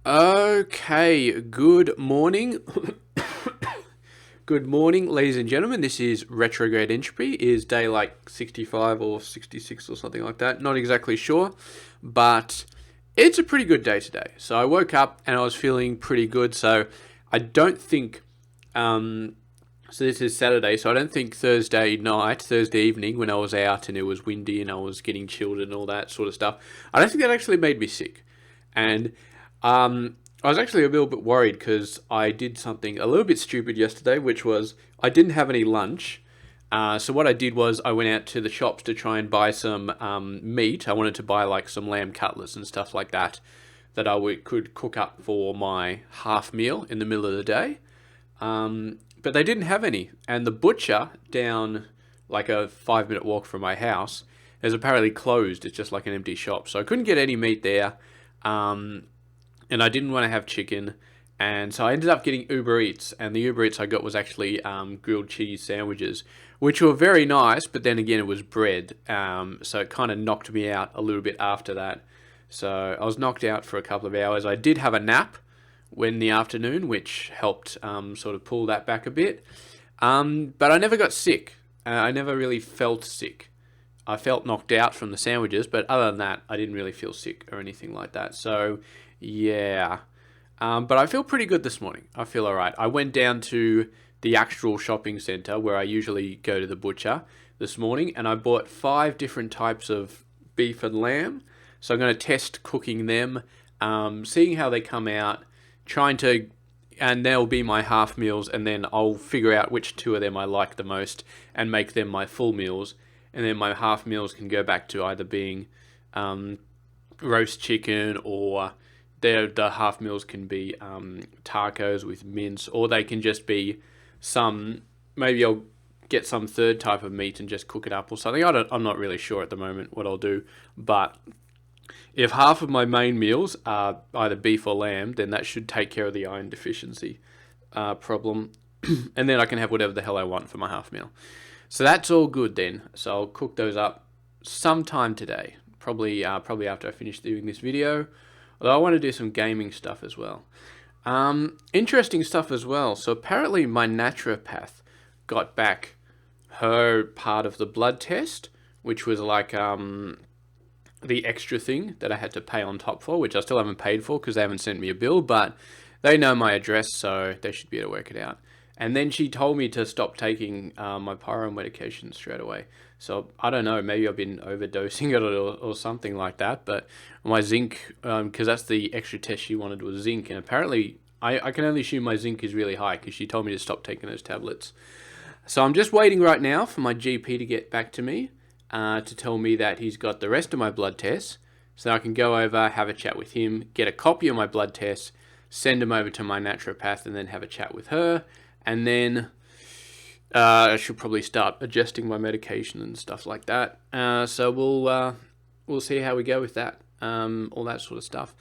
Okay, good morning. Good morning, ladies and gentlemen. This is Retrograde Entropy. It is day like 65 or 66 or something like that. Not exactly sure, but it's a pretty good day today. So I woke up and I was feeling pretty good. So I don't think, so this is Saturday, so I don't think Thursday evening when I was out and it was windy and I was getting chilled and all that sort of stuff, I don't think that actually made me sick. And I was actually a little bit worried because I did something a little bit stupid yesterday, which was I didn't have any lunch. So what I did was I went out to the shops to try and buy some meat. I wanted to buy like some lamb cutlets and stuff like that could cook up for my half meal in the middle of the day. But they didn't have any. And the butcher down like a 5 minute walk from my house is apparently closed. It's just like an empty shop. So I couldn't get any meat there. And I didn't want to have chicken. And so I ended up getting Uber Eats. And the Uber Eats I got was actually grilled cheese sandwiches, which were very nice. But then again, it was bread. So it kind of knocked me out a little bit after that. So I was knocked out for a couple of hours. I did have a nap in the afternoon, which helped sort of pull that back a bit. But I never got sick. I never really felt sick. I felt knocked out from the sandwiches, but other than that, I didn't really feel sick or anything like that. So, yeah. But I feel pretty good this morning. I feel all right. I went down to the actual shopping centre where I usually go to the butcher this morning, and I bought 5 different types of beef and lamb. So I'm going to test cooking them, seeing how they come out, and they'll be my half meals, and then I'll figure out which 2 of them I like the most and make them my full meals. And then my half meals can go back to either being roast chicken, or the half meals can be tacos with mince, or they can just be maybe I'll get some third type of meat and just cook it up or something. I'm not really sure at the moment what I'll do, but if half of my main meals are either beef or lamb, then that should take care of the iron deficiency problem. And then I can have whatever the hell I want for my half meal. So that's all good then. So I'll cook those up sometime today. Probably after I finish doing this video. Although I want to do some gaming stuff as well. Interesting stuff as well. So apparently my naturopath got back her part of the blood test, which was like the extra thing that I had to pay on top for, which I still haven't paid for because they haven't sent me a bill, but they know my address, so they should be able to work it out. And then she told me to stop taking my pyro medication straight away. So I don't know, maybe I've been overdosing it or something like that. But my zinc, because that's the extra test she wanted, was zinc. And apparently I can only assume my zinc is really high because she told me to stop taking those tablets. So I'm just waiting right now for my GP to get back to me to tell me that he's got the rest of my blood tests. So I can go over, have a chat with him, get a copy of my blood tests, send them over to my naturopath, and then have a chat with her. And then I should probably start adjusting my medication and stuff like that. So we'll see how we go with that, all that sort of stuff.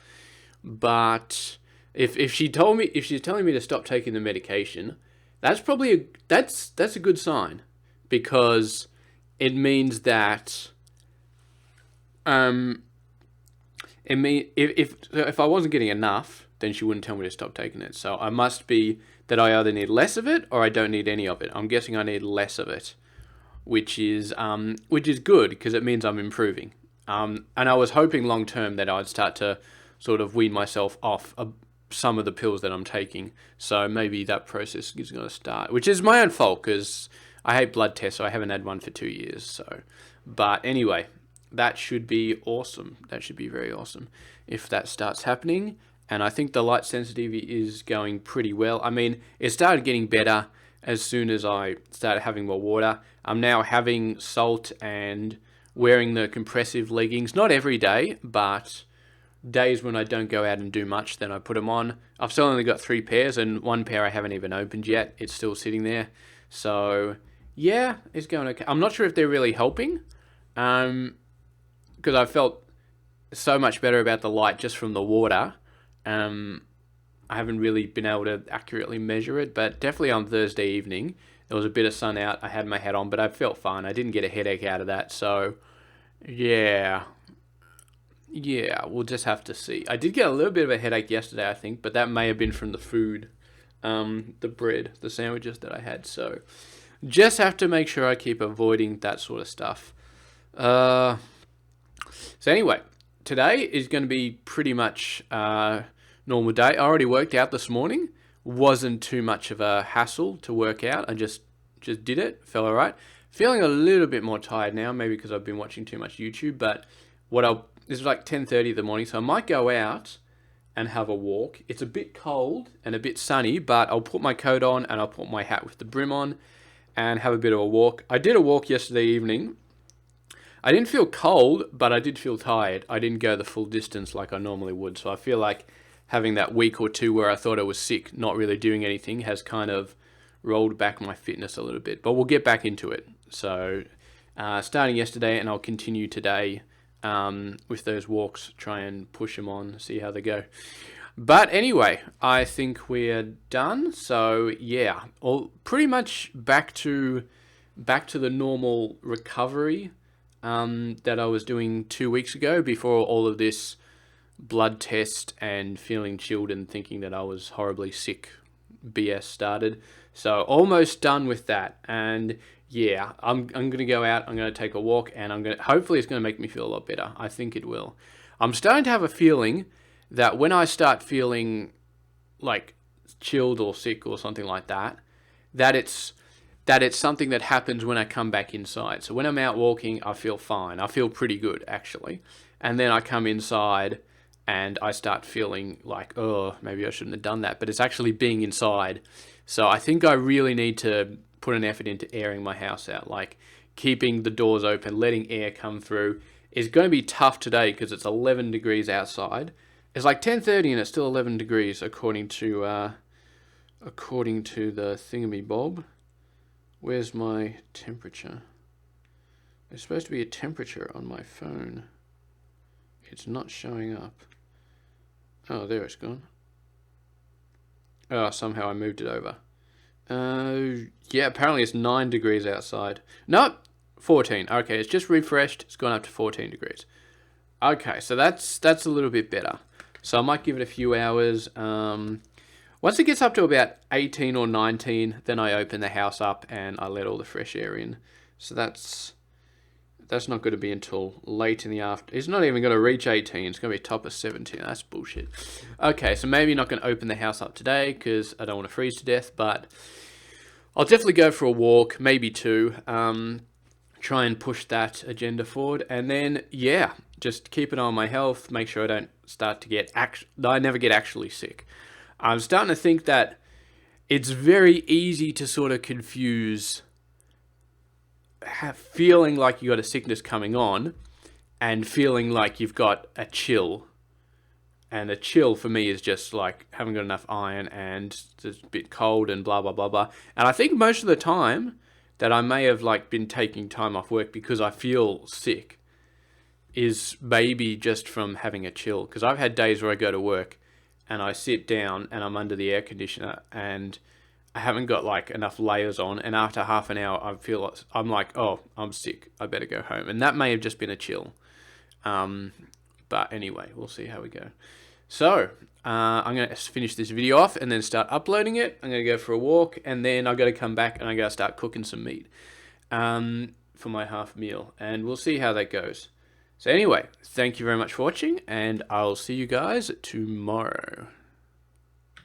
But if she's telling me to stop taking the medication, that's probably that's a good sign, because it means that if I wasn't getting enough, then she wouldn't tell me to stop taking it. So I must be that I either need less of it or I don't need any of it. I'm guessing I need less of it, which is good because it means I'm improving. And I was hoping long term that I'd start to sort of wean myself off some of the pills that I'm taking. So maybe that process is going to start, which is my own fault because I hate blood tests. So I haven't had one for 2 years. So, but anyway, that should be awesome. That should be very awesome if that starts happening. And I think the light sensitivity is going pretty well. I mean, it started getting better as soon as I started having more water. I'm now having salt and wearing the compressive leggings. Not every day, but days when I don't go out and do much, then I put them on. I've still only got 3 pairs, and 1 pair I haven't even opened yet. It's still sitting there. So, yeah, it's going okay. I'm not sure if they're really helping, because I felt so much better about the light just from the water. I haven't really been able to accurately measure it, but definitely on Thursday evening, there was a bit of sun out. I had my hat on, but I felt fine. I didn't get a headache out of that. So, yeah, yeah, we'll just have to see. I did get a little bit of a headache yesterday, I think, but that may have been from the food, the bread, the sandwiches that I had. So just have to make sure I keep avoiding that sort of stuff. Uh, so anyway, today is going to be pretty much normal day. I already worked out this morning. Wasn't too much of a hassle to work out. I just did it. Felt alright. Feeling a little bit more tired now, maybe because I've been watching too much YouTube. But this is like 10:30 in the morning, so I might go out and have a walk. It's a bit cold and a bit sunny, but I'll put my coat on and I'll put my hat with the brim on and have a bit of a walk. I did a walk yesterday evening. I didn't feel cold, but I did feel tired. I didn't go the full distance like I normally would. So I feel like having that week or two where I thought I was sick, not really doing anything, has kind of rolled back my fitness a little bit. But we'll get back into it. So starting yesterday, and I'll continue today with those walks, try and push them on, see how they go. But anyway, I think we're done. So yeah, all pretty much back to the normal recovery that I was doing 2 weeks ago before all of this blood test and feeling chilled and thinking that I was horribly sick BS started. So almost done with that. And yeah, I'm going to go out, I'm going to take a walk, and hopefully it's going to make me feel a lot better. I think it will. I'm starting to have a feeling that when I start feeling like chilled or sick or something like that, that it's something that happens when I come back inside. So when I'm out walking, I feel fine. I feel pretty good, actually. And then I come inside and I start feeling like, oh, maybe I shouldn't have done that. But it's actually being inside. So I think I really need to put an effort into airing my house out, like keeping the doors open, letting air come through. It's going to be tough today because it's 11 degrees outside. It's like 10:30 and it's still 11 degrees according to the thingamybob. Where's my temperature? There's supposed to be a temperature on my phone. It's not showing up. Oh, there it's gone. Oh, somehow I moved it over. Yeah, apparently it's 9 degrees outside. Nope, 14. Okay, it's just refreshed. It's gone up to 14 degrees. Okay, so that's a little bit better. So I might give it a few hours. Once it gets up to about 18 or 19, then I open the house up and I let all the fresh air in. So that's not going to be until late in the afternoon. It's not even going to reach 18. It's going to be top of 17. That's bullshit. Okay, so maybe not going to open the house up today because I don't want to freeze to death, but I'll definitely go for a walk, maybe two. Try and push that agenda forward. And then, yeah, just keep an eye on my health. Make sure I don't start to I never get actually sick. I'm starting to think that it's very easy to sort of confuse feeling like you got a sickness coming on and feeling like you've got a chill. And a chill for me is just like haven't got enough iron and it's a bit cold and blah, blah, blah, blah. And I think most of the time that I may have like been taking time off work because I feel sick is maybe just from having a chill. Because I've had days where I go to work and I sit down and I'm under the air conditioner and I haven't got like enough layers on, and after half an hour I'm like, oh, I'm sick, I better go home. And that may have just been a chill. But anyway, we'll see how we go. So I'm going to finish this video off and then start uploading it. I'm going to go for a walk, and then I've got to come back and I got to start cooking some meat for my half meal, and we'll see how that goes. So anyway, thank you very much for watching, and I'll see you guys tomorrow.